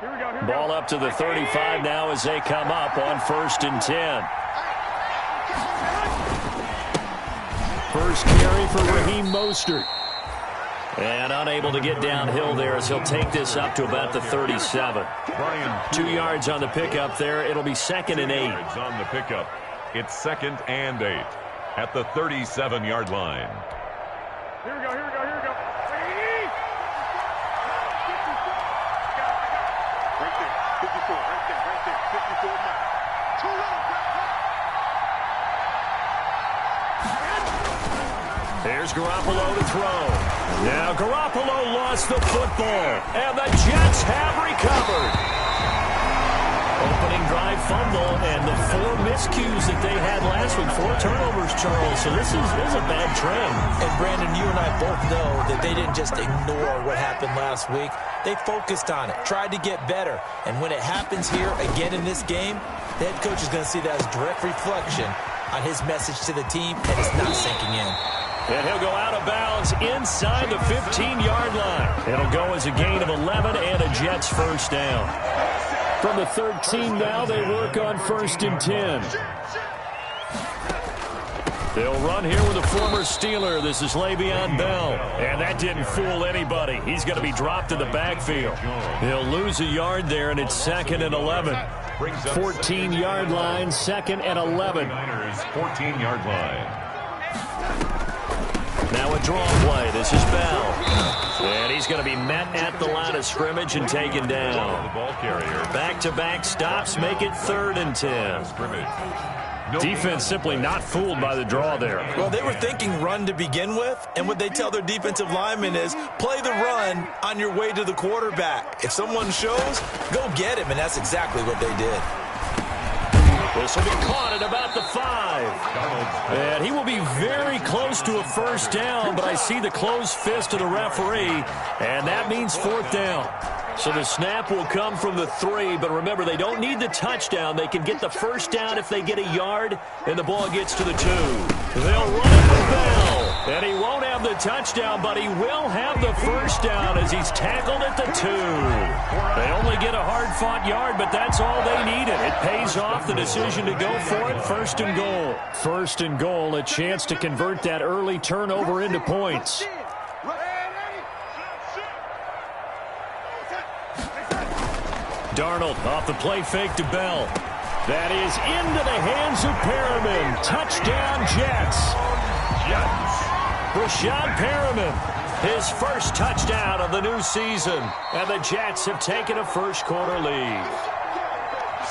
Ball up to the 35 now as they come up on 1st and 10. First carry for Raheem Mostert. And unable to get downhill there as he'll take this up to about the 37. 2 yards on the pickup there. It'll be 2nd and 8. On the pickup, it's 2nd and 8 at the 37-yard line. Here we go. Right there. 54. Right there. 54 now. Too long. Here's Garoppolo to throw. Now Garoppolo lost the football, and the Jets have recovered. Opening drive fumble, and the 4 miscues that they had last week, 4 turnovers, Charles. So this is a bad trend. And Brandon, you and I both know that they didn't just ignore what happened last week. They focused on it, tried to get better. And when it happens here again in this game, the head coach is going to see that as direct reflection on his message to the team, and it's not sinking in. And he'll go out of bounds inside the 15-yard line. It'll go as a gain of 11 and a Jets first down. From the 13 now, they work on 1st and 10. They'll run here with a former Steeler. This is Le'Veon Bell. And that didn't fool anybody. He's going to be dropped in the backfield. He'll lose a yard there, and it's 2nd and 11. 14-yard line, 2nd and 11. 14-yard line. Now a draw play. This is Bell. And he's going to be met at the line of scrimmage and taken down. The ball carrier. Back-to-back stops make it 3rd and 10. Defense simply not fooled by the draw there. Well, they were thinking run to begin with, and what they tell their defensive linemen is play the run on your way to the quarterback. If someone shows, go get him, and that's exactly what they did. This will be caught at about the 5. And he will be very close to a first down, but I see the closed fist of the referee, and that means 4th down. So the snap will come from the 3, but remember, they don't need the touchdown. They can get the first down if they get a yard, and the ball gets to the 2. They'll run it with Bell, and he won't have the touchdown, but he will have the first down as he's tackled at the 2. They only get a hard-fought yard, but that's all they needed. It pays off the decision to go for it, 1st and goal. 1st and goal, a chance to convert that early turnover into points. Darnold off the play fake to Bell. That is into the hands of Perriman. Touchdown, Jets. Rashad Perriman, his first touchdown of the new season. And the Jets have taken a first-quarter lead.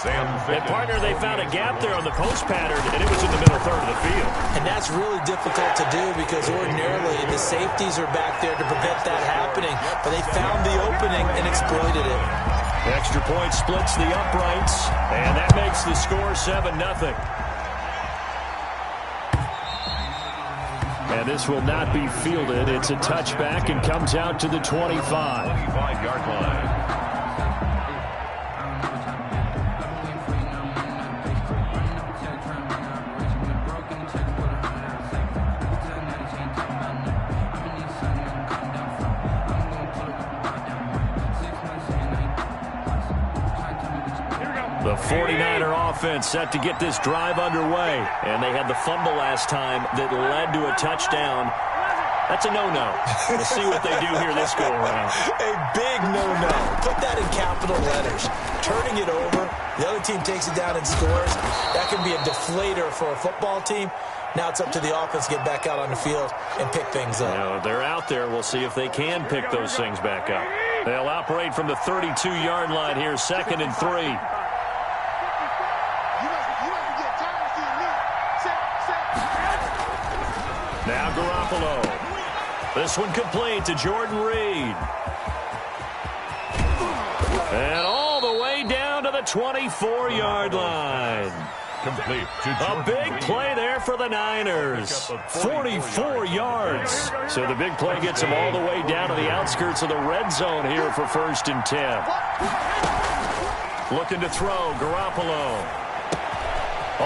And, partner, they found a gap there on the post pattern, and it was in the middle third of the field. And that's really difficult to do because ordinarily the safeties are back there to prevent that happening. But they found the opening and exploited it. Extra point splits the uprights, and that makes the score 7-0. And this will not be fielded. It's a touchback and comes out to the 25. 25-yard line. The 49er offense set to get this drive underway. And they had the fumble last time that led to a touchdown. That's a no-no. We'll see what they do here this go-around. A big no-no. Put that in capital letters. Turning it over, the other team takes it down and scores. That can be a deflator for a football team. Now it's up to the offense to get back out on the field and pick things up. They're out there. We'll see if they can pick those things back up. They'll operate from the 32-yard line here, 2nd and 3. Now Garoppolo. This one complete to Jordan Reed. And all the way down to the 24-yard line. Complete to a big play there for the Niners. 44 yards. So the big play gets them all the way down to the outskirts of the red zone here for 1st and 10. Looking to throw, Garoppolo.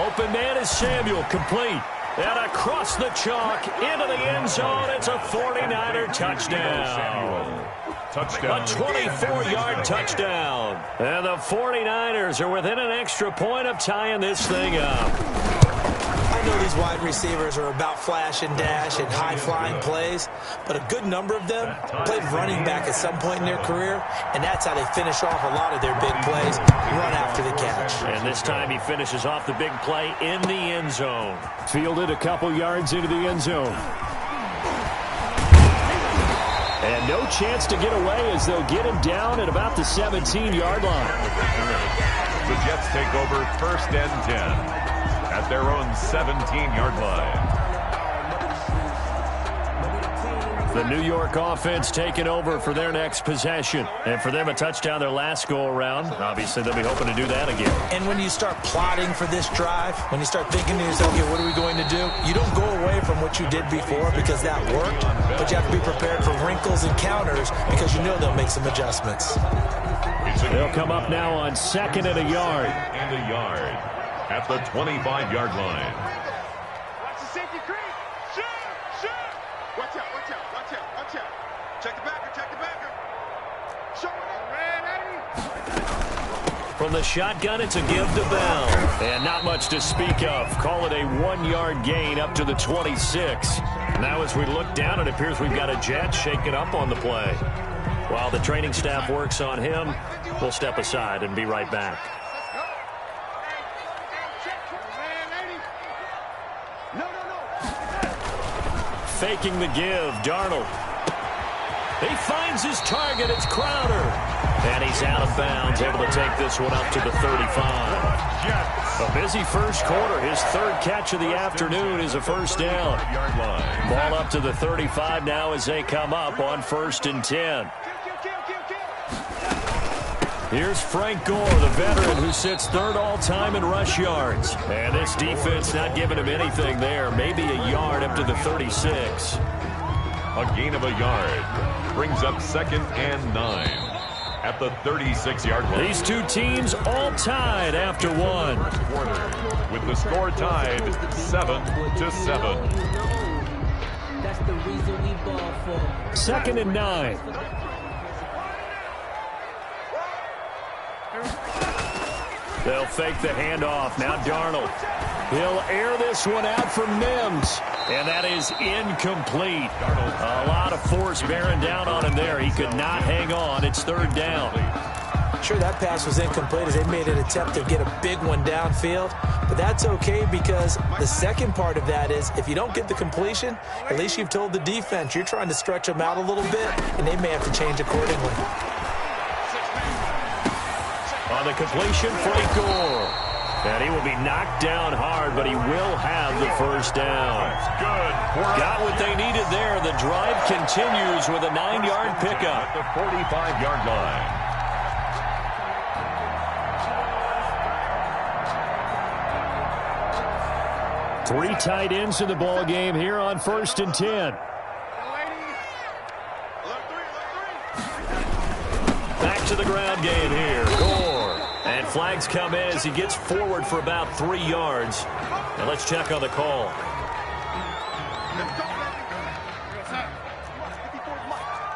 Open man is Samuel, complete. And across the chalk, into the end zone, it's a 49er touchdown. Touchdown. A 24-yard touchdown. And the 49ers are within an extra point of tying this thing up. I know these wide receivers are about flash and dash and high-flying plays, but a good number of them played running back at some point in their career, and that's how they finish off a lot of their big plays, run after the catch. And this time he finishes off the big play in the end zone. Fielded a couple yards into the end zone. And no chance to get away as they'll get him down at about the 17-yard line. The Jets take over 1st and 10 at their own 17-yard line. The New York offense taking over for their next possession. And for them, a touchdown their last go-around. Obviously, they'll be hoping to do that again. And when you start plotting for this drive, when you start thinking to yourself, okay, what are we going to do? You don't go away from what you did before because that worked, but you have to be prepared for wrinkles and counters because you know they'll make some adjustments. They'll come up now on 2nd and a yard. And a yard at the 25-yard line. Watch the safety creep. Shoot. Watch out. Check the backer. Show it. From the shotgun, it's a give to Bell. And not much to speak of. Call it a 1-yard gain up to the 26. Now as we look down, it appears we've got a Jet shaken up on the play. While the training staff works on him, we'll step aside and be right back. Faking the give, Darnold. He finds his target, it's Crowder. And he's out of bounds, able to take this one up to the 35. A busy first quarter. His 3rd catch of the afternoon is a first down. Ball up to the 35 now as they come up on 1st and 10. Here's Frank Gore, the veteran who sits 3rd all-time in rush yards. And this defense not giving him anything there. Maybe a yard up to the 36. A gain of a yard brings up 2nd and 9 at the 36-yard line. These two teams all tied after one. Quarter with the score tied 7-7. That's the reason we ball for. 2nd and 9. They'll fake the handoff. Now Darnold. He'll air this one out for Mims. And that is incomplete. A lot of force bearing down on him there. He could not hang on. It's 3rd down. Sure, that pass was incomplete as they made an attempt to get a big one downfield. But that's okay because the second part of that is if you don't get the completion, at least you've told the defense you're trying to stretch them out a little bit, and they may have to change accordingly. On the completion, Frank Gore. And he will be knocked down hard, but he will have the first down. Good. Got what they needed there. The drive continues with a 9-yard pickup. At the 45-yard line. Three tight ends in the ball game here on 1st and 10. Back to the ground game here. Gore. And flags come in as he gets forward for about 3 yards. Now let's check on the call.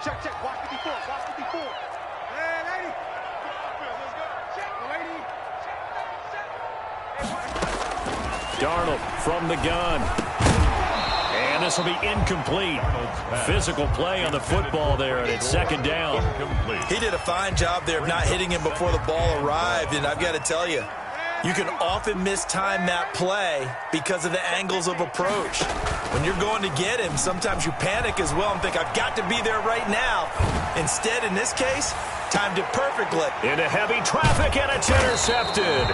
Check. Watch 54. Darnold from the gun. And this will be incomplete. Physical play on the football there, and it's 2nd down. He did a fine job there of not hitting him before the ball arrived, and I've got to tell you, you can often mistime that play because of the angles of approach. When you're going to get him, sometimes you panic as well and think, I've got to be there right now. Instead, in this case, timed it perfectly. Into heavy traffic, and it's intercepted.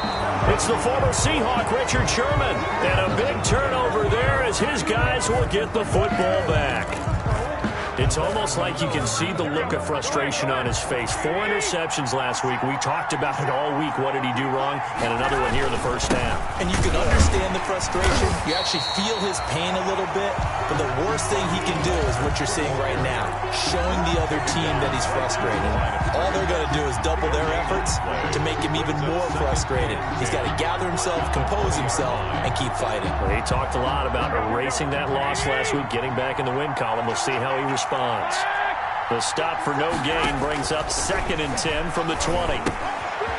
It's the former Seahawk, Richard Sherman. And a big turnover there as his guys will get the football back. It's almost like you can see the look of frustration on his face. 4 interceptions last week. We talked about it all week. What did he do wrong? And another one here in the first half. And you can understand the frustration. You actually feel his pain a little bit. But the worst thing he can do is what you're seeing right now, showing the other team that he's frustrated. All they're going to do is double their efforts to make him even more frustrated. He's got to gather himself, compose himself, and keep fighting. Well, he talked a lot about erasing that loss last week, getting back in the win column. We'll see how he responds. The stop for no gain brings up 2nd and 10 from the 20.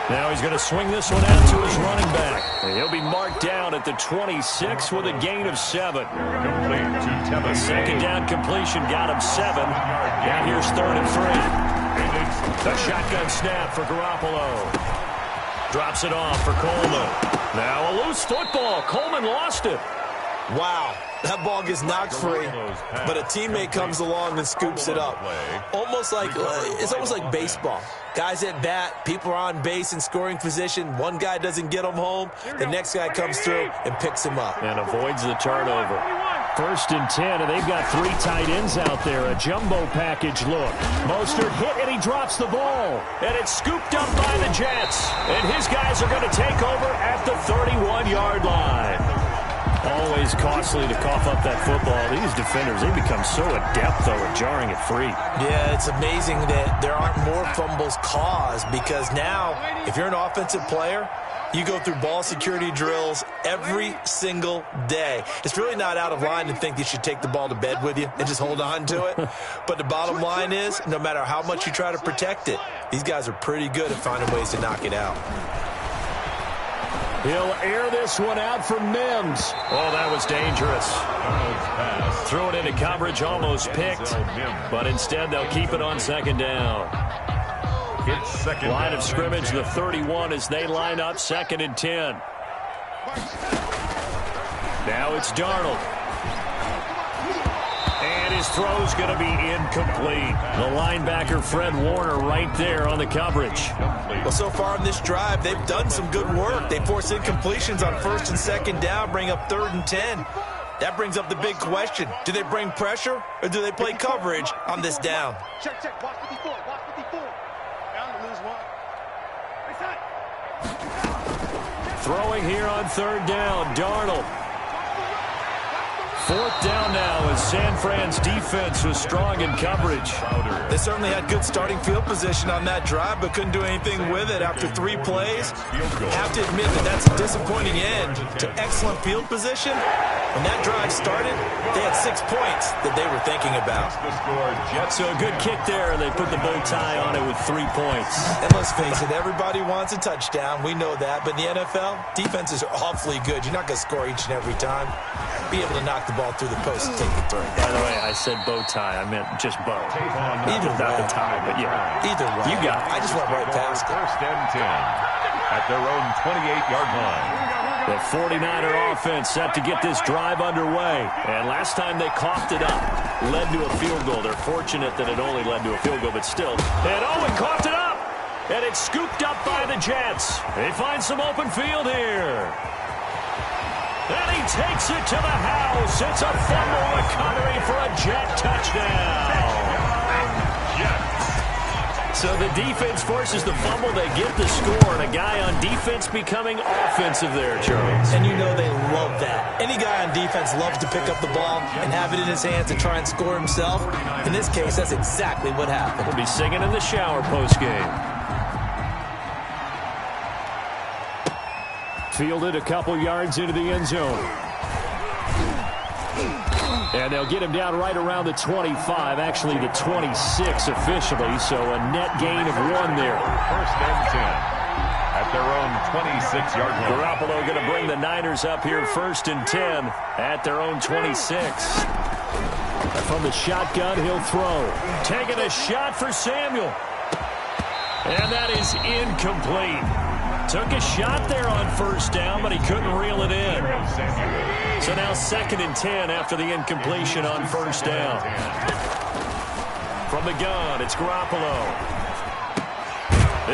Now he's going to swing this one out to his running back. And he'll be marked down at the 26 with a gain of 7. The second down completion got him 7. Now here's 3rd and 3. The shotgun snap for Garoppolo. Drops it off for Coleman. Now a loose football. Coleman lost it. Wow, that ball gets knocked free, but a teammate comes along and scoops it up. It's almost like baseball. Guys at bat, people are on base in scoring position. One guy doesn't get him home. The next guy comes through and picks him up. And avoids the turnover. 1st and 10, and they've got 3 tight ends out there. A jumbo package look. Mostert hit, and he drops the ball. And it's scooped up by the Jets. And his guys are going to take over at the 31-yard line. Always costly to cough up that football. These defenders, they become so adept, though, at jarring it free. Yeah, it's amazing that there aren't more fumbles caused because now, if you're an offensive player, you go through ball security drills every single day. It's really not out of line to think you should take the ball to bed with you and just hold on to it. But the bottom line is, no matter how much you try to protect it, these guys are pretty good at finding ways to knock it out. He'll air this one out for Mims. Oh, that was dangerous. Threw it into coverage, almost picked. But instead, they'll keep it on 2nd down. Line of scrimmage, the 31 as they line up 2nd and 10. Now it's Darnold. And his throw's going to be incomplete. The linebacker, Fred Warner, right there on the coverage. Well, so far in this drive, they've done some good work. They force incompletions on 1st and 2nd down, bring up 3rd and 10. That brings up the big question. Do they bring pressure or do they play coverage on this down? Check. Watch 54. Watch 54. Down to lose one. Throwing here on 3rd down, Darnold. 4th down now as San Fran's defense was strong in coverage. They certainly had good starting field position on that drive, but couldn't do anything with it after 3 plays. Have to admit that that's a disappointing end to excellent field position. When that drive started, they had 6 points that they were thinking about. So a good kick there, and they put the bow tie on it with 3 points. And let's face it, everybody wants a touchdown. We know that. But in the NFL, defenses are awfully good. You're not going to score each and every time. Be able to knock the ball through the post and take the throw. By the way, I said bow tie. I meant just bow. Either way. Not the tie, but yeah. Either way. You got it. I just went right past it. 1st and 10 at their own 28-yard line. The 49er offense set to get this drive underway. And last time they coughed it up, led to a field goal. They're fortunate that it only led to a field goal, but still. And it coughed it up. And it's scooped up by the Jets. They find some open field here. And he takes it to the house. It's a fumble recovery for a Jet touchdown. So the defense forces the fumble. They get the score, and a guy on defense becoming offensive there, Charles. And you know they love that. Any guy on defense loves to pick up the ball and have it in his hands and try and score himself. In this case, that's exactly what happened. We'll be singing in the shower postgame. Fielded a couple yards into the end zone. And they'll get him down right around the 25, actually the 26 officially, so a net gain of 1 there. 1st and 10 at their own 26-yard line. Garoppolo going to bring the Niners up here 1st and 10 at their own 26. From the shotgun, he'll throw. Taking a shot for Samuel. And that is incomplete. Took a shot there on 1st down, but he couldn't reel it in. So now 2nd and 10 after the incompletion on 1st down. From the gun, it's Garoppolo.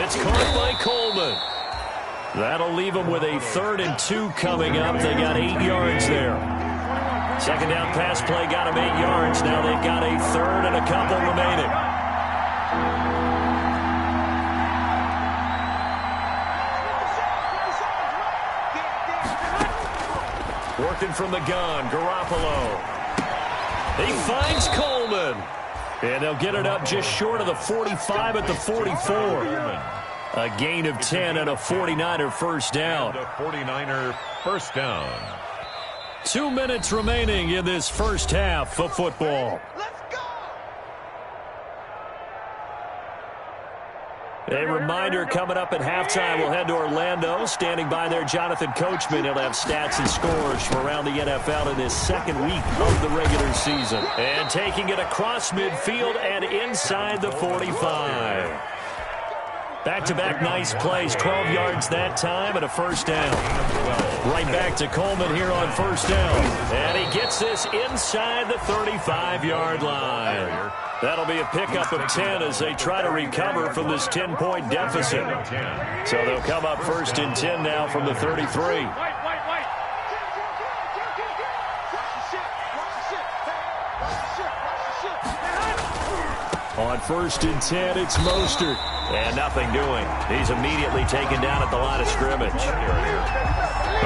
It's caught by Coleman. That'll leave them with a 3rd and 2 coming up. They got 8 yards there. Second down pass play got them 8 yards. Now they've got a third and a couple remaining. Working from the gun, Garoppolo. He finds Coleman. And they'll get it up just short of the 45 at the 44. A gain of 10 and a 49er first down. And a 49er first down. 2 minutes remaining in this first half of football. A reminder coming up at halftime, we'll head to Orlando. Standing by there, Jonathan Coachman. He'll have stats and scores from around the NFL in this second week of the regular season. And taking it across midfield and inside the 45. Back-to-back nice plays, 12 yards that time and a first down. Right back to Coleman here on first down. And he gets this inside the 35-yard line. That'll be a pickup of 10 as they try to recover from this 10-point deficit. So they'll come up first and 10 now from the 33. On first and 10, it's Mostert. And nothing doing. He's immediately taken down at the line of scrimmage.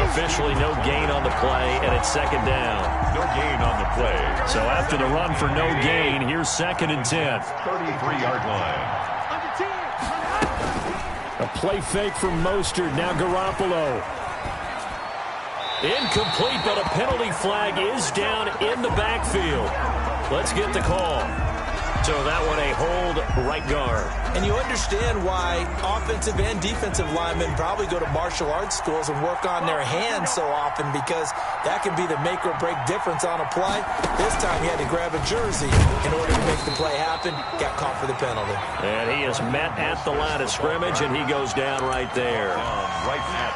Officially no gain on the play, and it's second down. No gain on the play. So after the run for no gain, here's second and 10. 33-yard line. A play fake from Mostert. Now Garoppolo. Incomplete, but a penalty flag is down in the backfield. Let's get the call. So that one a hold right guard. And you understand why offensive and defensive linemen probably go to martial arts schools and work on their hands so often, because that can be the make or break difference on a play. This time he had to grab a jersey in order to make the play happen. Got caught for the penalty. And he is met at the line of scrimmage, and he goes down right there.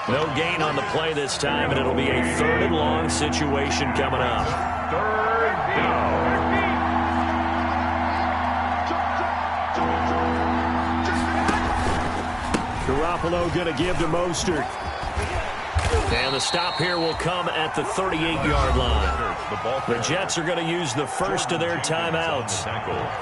No gain on the play this time, and it'll be a third and long situation coming up. Third down. Garoppolo going to give to Mostert. And the stop here will come at the 38-yard line. The Jets are going to use the first of their timeouts,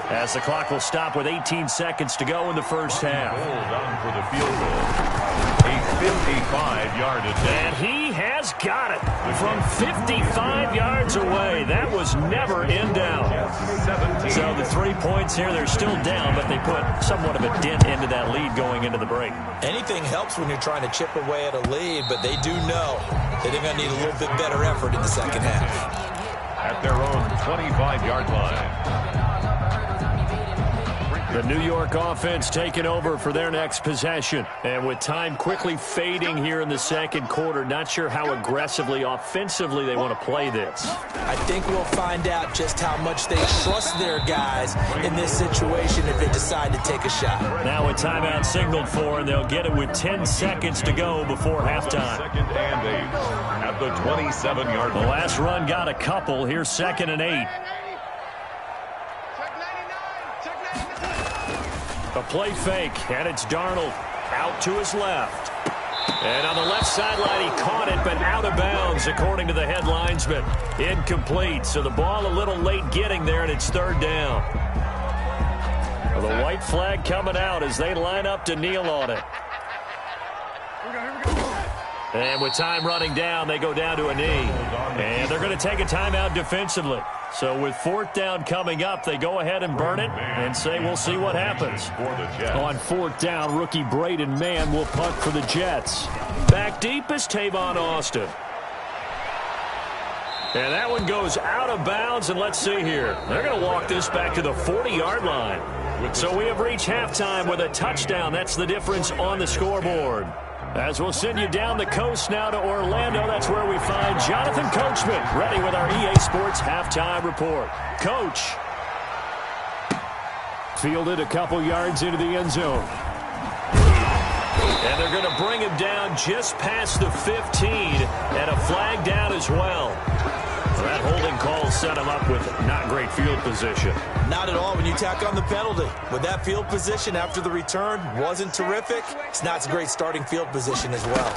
as the clock will stop with 18 seconds to go in the first half. Hold on for the field goal. A 55-yard attempt. And he has got it from 55 yards away. That was never in doubt. So the 3 points here, they're still down, but they put somewhat of a dent into that lead going into the break. Anything helps when you're trying to chip away at a lead, but they do know that they're going to need a little bit better effort in the second half. At their own 25-yard line. The New York offense taking over for their next possession. And with time quickly fading here in the second quarter, not sure how aggressively, offensively they want to play this. I think we'll find out just how much they trust their guys in this situation if they decide to take a shot. Now a timeout signaled for, and they'll get it with 10 seconds to go before halftime. Second and 8 at the 27-yard The line. last run got a couple. Here's second and 8. A play fake, and it's Darnold out to his left. And on the left sideline, he caught it, but out of bounds, according to the head linesman. Incomplete, so the ball a little late getting there, and it's third down. Well, the white flag coming out as they line up to kneel on it. And with time running down, they go down to a knee. And they're going to take a timeout defensively. So with fourth down coming up, they go ahead and burn it and say we'll see what happens. On fourth down, rookie Braden Mann will punt for the Jets. Back deep is Tavon Austin. And that one goes out of bounds, and let's see here. They're going to walk this back to the 40-yard line. So we have reached halftime with a touchdown. That's the difference on the scoreboard. As we'll send you down the coast now to Orlando, that's where we find Jonathan Coachman, ready with our EA Sports halftime report. Coach. Fielded a couple yards into the end zone. And they're going to bring him down just past the 15, and a flag down as well. That holding call set him up with not great field position. Not at all when you tack on the penalty. With that field position after the return wasn't terrific, it's not a great starting field position as well.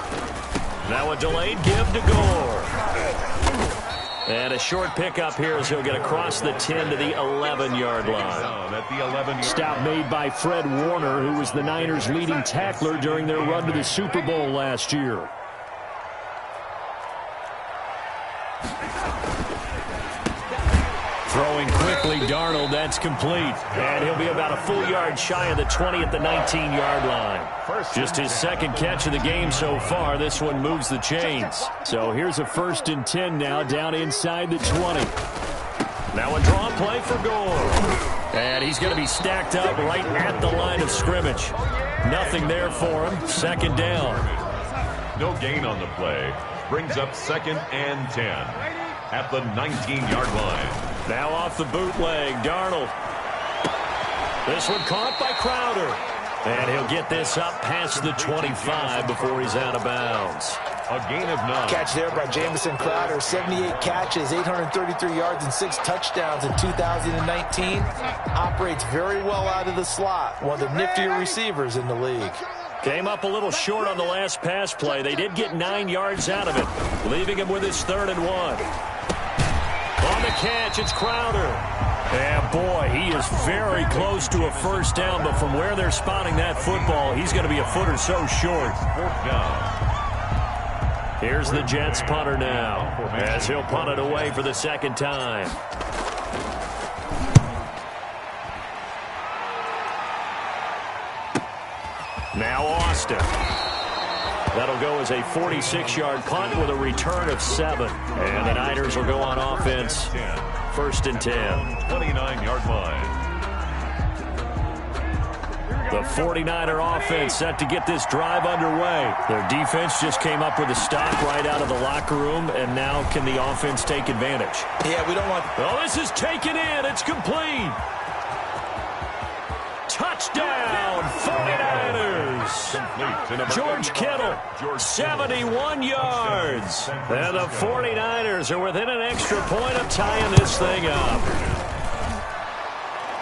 Now a delayed give to Gore. And a short pickup here as he'll get across the 10 to the 11-yard line. At the 11-yard Stop made by Fred Warner, who was the Niners' leading tackler during their run to the Super Bowl last year. Throwing quickly, Darnold, that's complete. And he'll be about a full yard shy of the 20 at the 19-yard line. Just his second catch of the game so far. This one moves the chains. So here's a 1st and 10 now, down inside the 20. Now a draw play for Gore. And he's going to be stacked up right at the line of scrimmage. Nothing there for him. 2nd down. No gain on the play. Brings up 2nd and 10 at the 19-yard line. Now off the bootleg, Darnold. This one caught by Crowder. And he'll get this up past the 25 before he's out of bounds. A gain of 9. Catch there by Jamison Crowder. 78 catches, 833 yards, and 6 touchdowns in 2019. Operates very well out of the slot. One of the niftier receivers in the league. Came up a little short on the last pass play. They did get 9 yards out of it, leaving him with his 3rd and 1. On the catch, it's Crowder. And boy, he is very close to a 1st down, but from where they're spotting that football, he's going to be a foot or so short. 4th down. Here's the Jets punter now, as he'll punt it away for the 2nd time. Now Austin. That'll go as a 46-yard punt with a return of 7. And the Niners will go on offense. 1st and 10. 29-yard line. The 49er offense set to get this drive underway. Their defense just came up with a stop right out of the locker room, and now can the offense take advantage? Yeah, we don't want... Oh, this is taken in. It's complete. Touchdown, 49ers. George Kittle, 71 yards. And the 49ers are within an extra point of tying this thing up.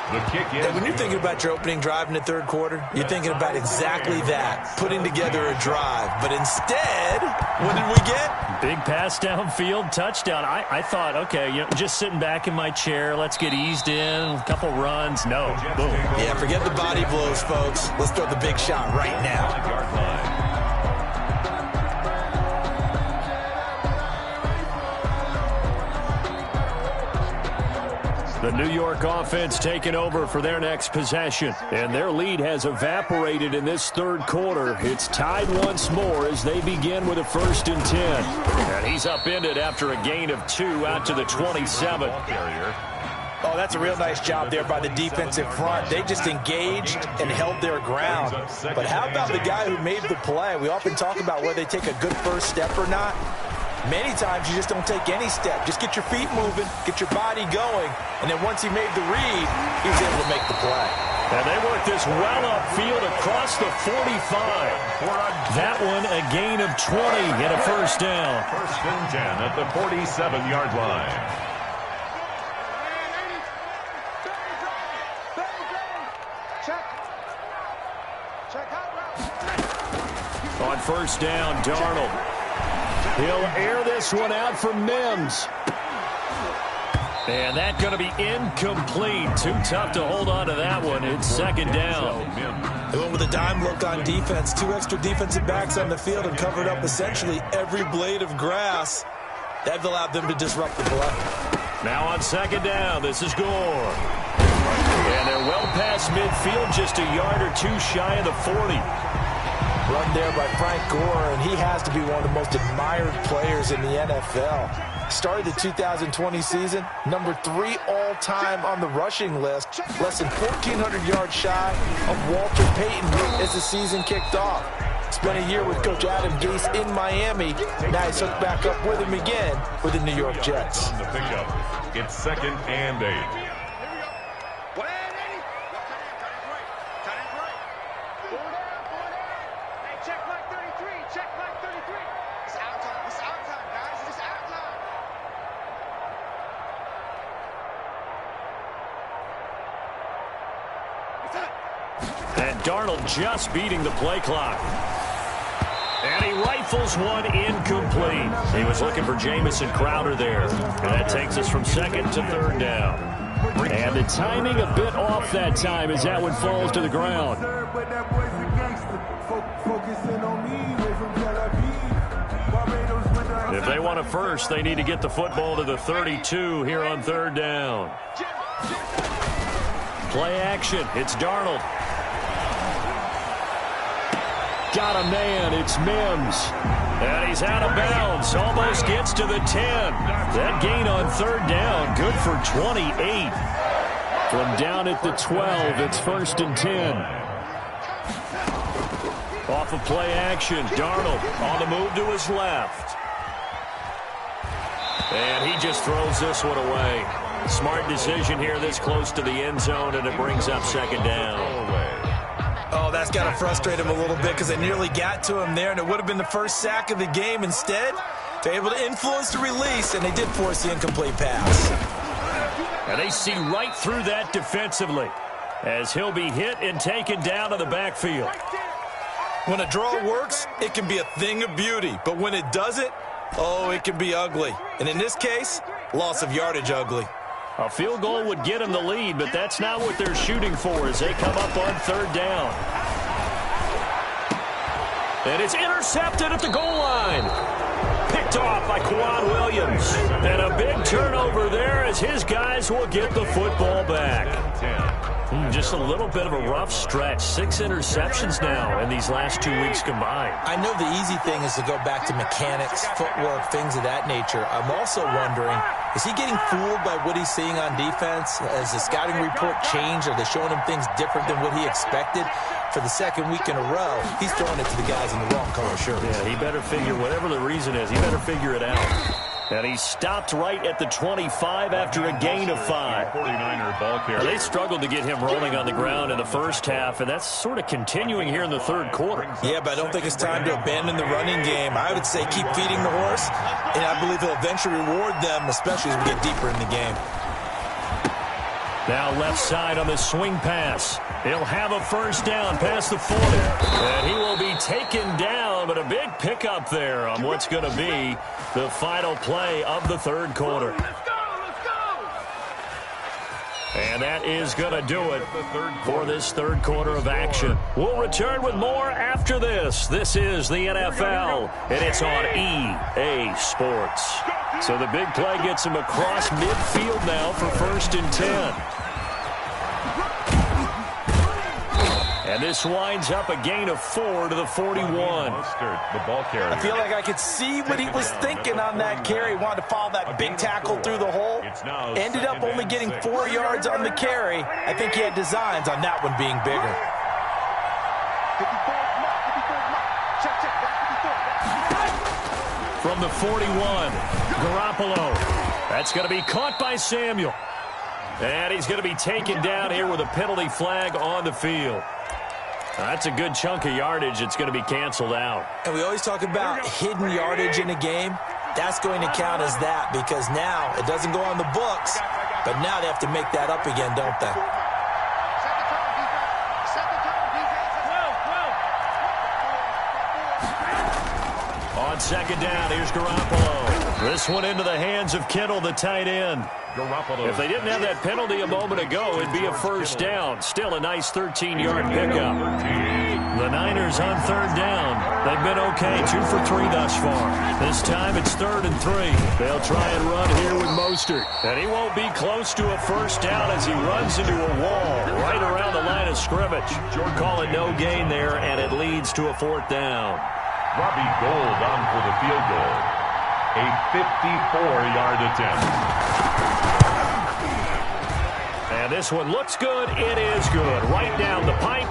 The kick is... And when you're thinking about your opening drive in the 3rd quarter, you're thinking about exactly that, putting together a drive. But instead, what did we get? Big pass downfield, touchdown. I thought, okay, just sitting back in my chair, let's get eased in, a couple runs. No, boom. Yeah, forget the body blows, folks. Let's throw the big shot right now. The New York offense taking over for their next possession. And their lead has evaporated in this 3rd quarter. It's tied once more as they begin with a 1st and 10. And he's upended after a gain of 2 out to the 27. Oh, that's a real nice job there by the defensive front. They just engaged and held their ground. But how about the guy who made the play? We often talk about whether they take a good first step or not. Many times you just don't take any step. Just get your feet moving, get your body going, and then once he made the read, he was able to make the play. And they work this well upfield across the 45. That one a gain of 20 and a 1st down. 1st and 10 at the 47-yard line. On 1st down, Darnold. He'll air this one out for Mims. And that's going to be incomplete. Too tough to hold on to that one. It's 2nd down. They went with a dime look on defense. 2 extra defensive backs on the field and covered up essentially every blade of grass. That allowed them to disrupt the play. Now on 2nd down, this is Gore. And they're well past midfield, just a yard or 2 shy of the 40. Run there by Frank Gore, and he has to be one of the most admired players in the NFL. Started the 2020 season, number 3 all-time on the rushing list, less than 1,400 yards shy of Walter Payton as the season kicked off. Spent a year with Coach Adam Gase in Miami. Now he's hooked back up with him again with the New York Jets. On the pickup, it's 2nd and 8. And Darnold just beating the play clock. And he rifles one incomplete. He was looking for Jamison Crowder there. And that takes us from second to third down. And the timing a bit off that time as that one falls to the ground. If they want it first, they need to get the football to the 32 here on third down. Play action. It's Darnold. Got a man. It's Mims. And he's out of bounds. Almost gets to the 10. That gain on third down. Good for 28. From down at the 12, it's 1st and 10. Off of play action. Darnold on the move to his left. And he just throws this one away. Smart decision here this close to the end zone, and it brings up second down. Oh, that's got to frustrate him a little bit because they nearly got to him there, and it would have been the first sack of the game. Instead, they're able to influence the release, and they did force the incomplete pass. And they see right through that defensively as he'll be hit and taken down to the backfield. When a draw works, it can be a thing of beauty, but when it doesn't, oh, it can be ugly. And in this case, loss of yardage ugly. A field goal would get them the lead, but that's not what they're shooting for as they come up on third down. And it's intercepted at the goal line. Picked off by Quan Williams. And a big turnover there as his guys will get the football back. Just a little bit of a rough stretch. 6 interceptions now in these last 2 weeks combined. I know the easy thing is to go back to mechanics, footwork, things of that nature. I'm also wondering, is he getting fooled by what he's seeing on defense? Has the scouting report changed? Are they showing him things different than what he expected? For the second week in a row, he's throwing it to the guys in the wrong color shirts. Yeah, he better figure, whatever the reason is, he better figure it out. And he stopped right at the 25 after a gain of 5. 49er ball carrier. They struggled to get him rolling on the ground in the first half, and that's sort of continuing here in the third quarter. Yeah, but I don't think it's time to abandon the running game. I would say keep feeding the horse, and I believe he'll eventually reward them, especially as we get deeper in the game. Now left side on the swing pass. He'll have a first down past the 40. And he will be taken down, but a big pickup there on what's going to be the final play of the third quarter. And that is going to do it for this third quarter of action. We'll return with more after this. This is the NFL, and it's on EA Sports. So the big play gets him across midfield now for 1st and 10. And this winds up a gain of 4 to the 41. The ball carrier. I feel like I could see what he was thinking on that carry. Wanted to follow that big tackle through the hole. Ended up only getting 4 yards on the carry. I think he had designs on that one being bigger. From the 41, Garoppolo. That's going to be caught by Samuel. And he's going to be taken down here with a penalty flag on the field. That's a good chunk of yardage. It's going to be canceled out. And we always talk about hidden yardage in a game. That's going to count as that because now it doesn't go on the books, but now they have to make that up again, don't they? On second down, here's Garoppolo. This one into the hands of Kittle, the tight end. If they didn't have that penalty a moment ago, it'd be a first down. Still a nice 13-yard pickup. The Niners on third down. They've been okay, 2 for 3 thus far. This time it's 3rd and 3. They'll try and run here with Mostert. And he won't be close to a first down as he runs into a wall right around the line of scrimmage. Call it no gain there, and it leads to a 4th down. Robbie Gould on for the field goal. A 54-yard attempt. And this one looks good. It is good. Right down the pipe.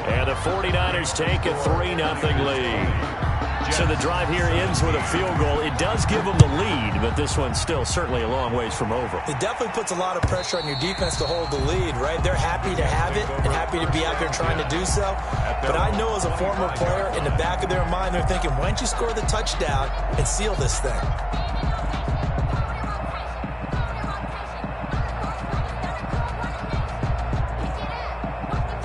And the 49ers take a 3-0 lead. So the drive here ends with a field goal. It does give them the lead, but this one's still certainly a long ways from over. It definitely puts a lot of pressure on your defense to hold the lead, right? They're happy to have it and happy to be out there trying to do so. But I know as a former player, in the back of their mind, they're thinking, why don't you score the touchdown and seal this thing?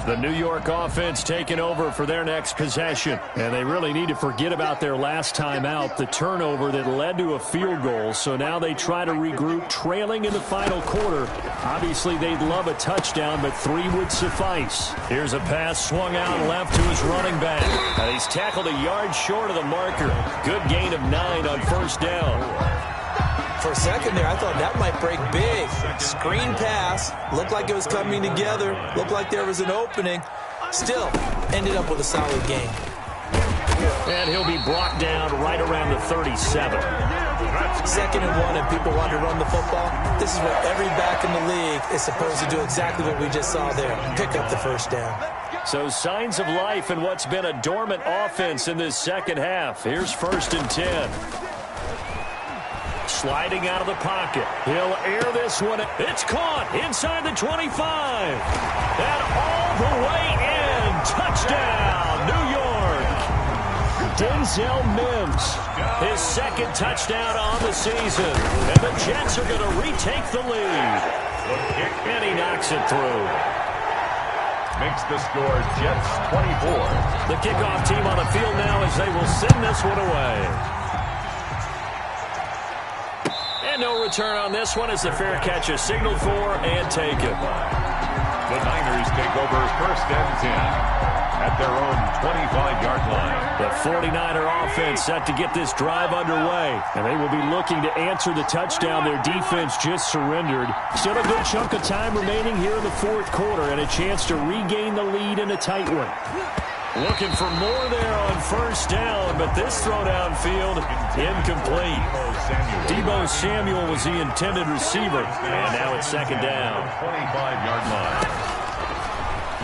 The The New York offense taking over for their next possession. And they really need to forget about their last time out, the turnover that led to a field goal. So now they try to regroup, trailing in the final quarter. Obviously, they'd love a touchdown, but 3 would suffice. Here's a pass swung out left to his running back. And he's tackled a yard short of the marker. Good gain of 9 on first down. For a second there, I thought that might break big. Screen pass. Looked like it was coming together. Looked like there was an opening. Still, ended up with a solid game. And he'll be brought down right around the 37. 2nd and 1, and people want to run the football. This is what every back in the league is supposed to do, exactly what we just saw there. Pick up the first down. So signs of life in what's been a dormant offense in this second half. Here's 1st and 10. Sliding out of the pocket. He'll air this one. It's caught inside the 25. And all the way in. Touchdown, New York. Denzel Mims. His 2nd touchdown on the season. And the Jets are going to retake the lead. And he knocks it through. Makes the score Jets 24. The kickoff team on the field now as they will send this one away. And no return on this one as the fair catch is signaled for and taken. The Niners take over 1st and 10 at their own 25-yard line. The 49er offense set to get this drive underway. And they will be looking to answer the touchdown their defense just surrendered. Still a good chunk of time remaining here in the 4th quarter and a chance to regain the lead in a tight one. Looking for more there on first down, but this throw downfield incomplete. Deebo Samuel was the intended receiver, and now it's 2nd down. 25-yard line.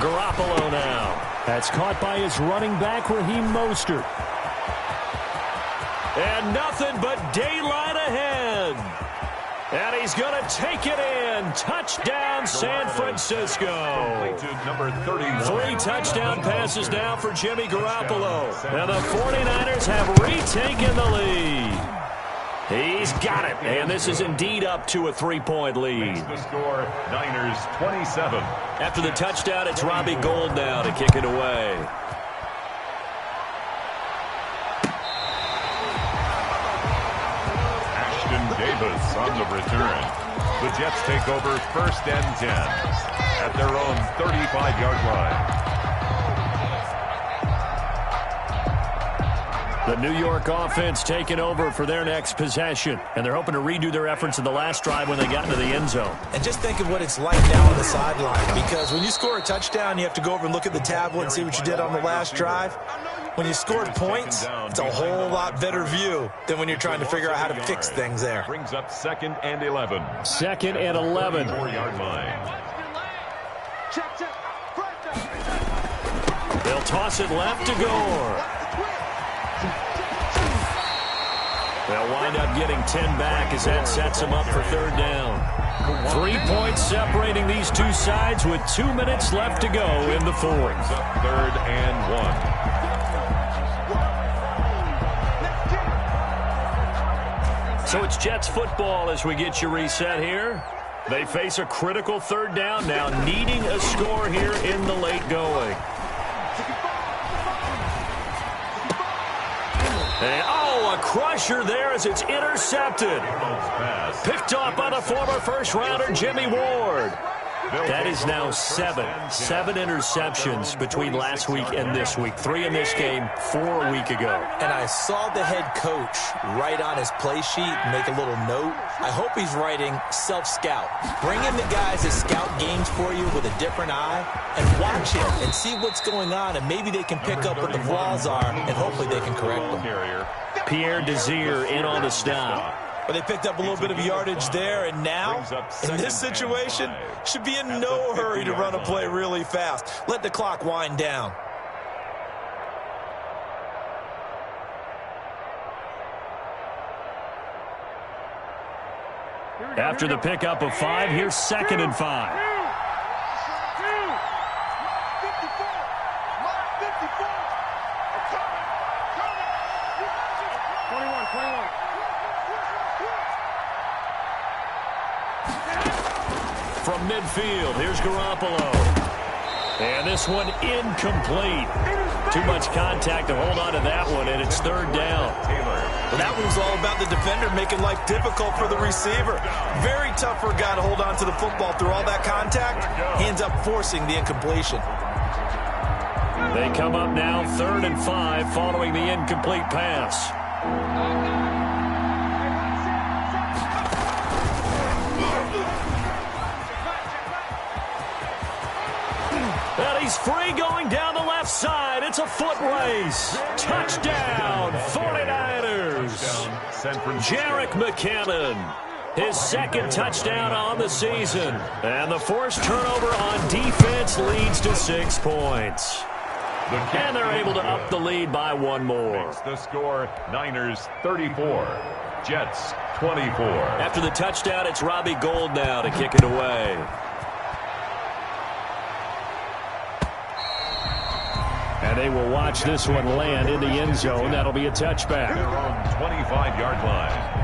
Garoppolo now. That's caught by his running back, Raheem Mostert. And nothing but daylight ahead. And he's going to take it in. Touchdown, San Francisco. Number 31. 3 touchdown passes now for Jimmy Garoppolo. And the 49ers have retaken the lead. He's got it. And this is indeed up to a 3-point lead. The score, Niners 27. After the touchdown, it's Robbie Gould now to kick it away. Davis on the return. The Jets take over 1st and 10 at their own 35-yard line. The New York offense taking over for their next possession. And they're hoping to redo their efforts in the last drive when they got into the end zone. And just think of what it's like now on the sideline. Because when you score a touchdown, you have to go over and look at the tablet and see what you did on the last drive. When you scored points, it's a whole lot better view than when you're trying to figure out how to fix things there. Brings up 2nd and 11. 2nd and 11. 4-yard line. They'll toss it left to Gore. They'll wind up getting 10 back as that sets them up for 3rd down. 3 points separating these two sides with 2 minutes left to go in the 4th. 3rd and 1. So it's Jets football as we get you reset here. They face a critical 3rd down now, needing a score here in the late going. And, a crusher there as it's intercepted. Picked off by the former first-rounder Jimmy Ward. That is now 7 interceptions between last week and this week. 3 in this game, 4 a week ago. And I saw the head coach write on his play sheet, make a little note. I hope he's writing self-scout. Bring in the guys that scout games for you with a different eye and watch him and see what's going on, and maybe they can pick up what the flaws are, and hopefully they can correct them. Pierre Desir in on the stop. But they picked up a little bit of yardage there, and now, in this situation, should be in no hurry to run a play really fast. Let the clock wind down. After the pickup of 5, here's 2nd and 5. From midfield, here's Garoppolo. And this one incomplete. Too much contact to hold on to that one, and it's third down. Well, that one was all about the defender making life difficult for the receiver. Very tough for a guy to hold on to the football through all that contact. He ends up forcing the incompletion. They come up now 3rd and 5 following the incomplete pass. And he's free going down the left side. It's a foot race. Touchdown, 49ers. Jerick McKinnon, his 2nd touchdown on the season. And the forced turnover on defense leads to 6 points. And they're able to up the lead by 1 more. Makes the score Niners 34, Jets 24. After the touchdown, it's Robbie Gould now to kick it away. And they will watch this one land in the end zone. That'll be a touchback. Their own 25-yard line.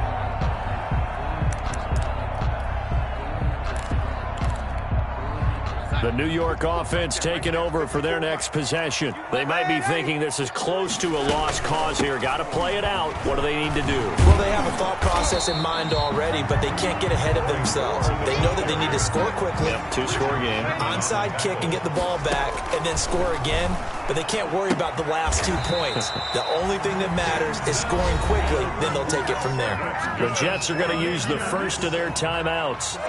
The New York offense taking over for their next possession. They might be thinking this is close to a lost cause here. Got to play it out. What do they need to do? Well, they have a thought process in mind already, but they can't get ahead of themselves. They know that they need to score quickly. Yep, 2-score game. Onside kick and get the ball back and then score again, but they can't worry about the last 2 points. The only thing that matters is scoring quickly, then they'll take it from there. The Jets are going to use the first of their timeouts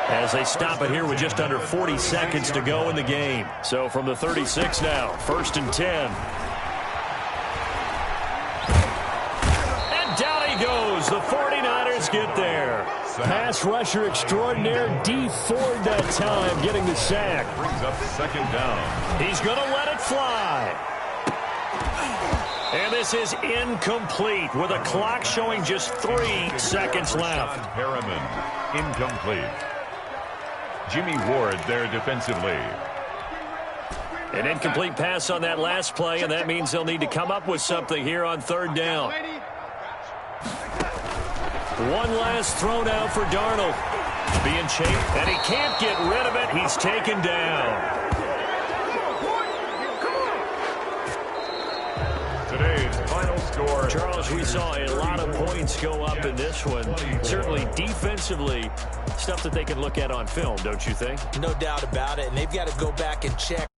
as they stop it here with just under 40 seconds to go in the game. So from the 36 now, 1st and 10. And down he goes. The 49ers get there. Pass rusher extraordinaire, D Ford that time, getting the sack. Brings up 2nd down. He's going to let it fly. And this is incomplete with a clock showing just 3 seconds left. Perriman, incomplete. Jimmy Ward there defensively. An incomplete pass on that last play, and that means they'll need to come up with something here on 3rd down. One last throw now for Darnold. Being chased, and he can't get rid of it. He's taken down. Today's final score. Charles, we saw a lot of points go up in this one. Certainly defensively, stuff that they can look at on film, don't you think? No doubt about it, and they've got to go back and check.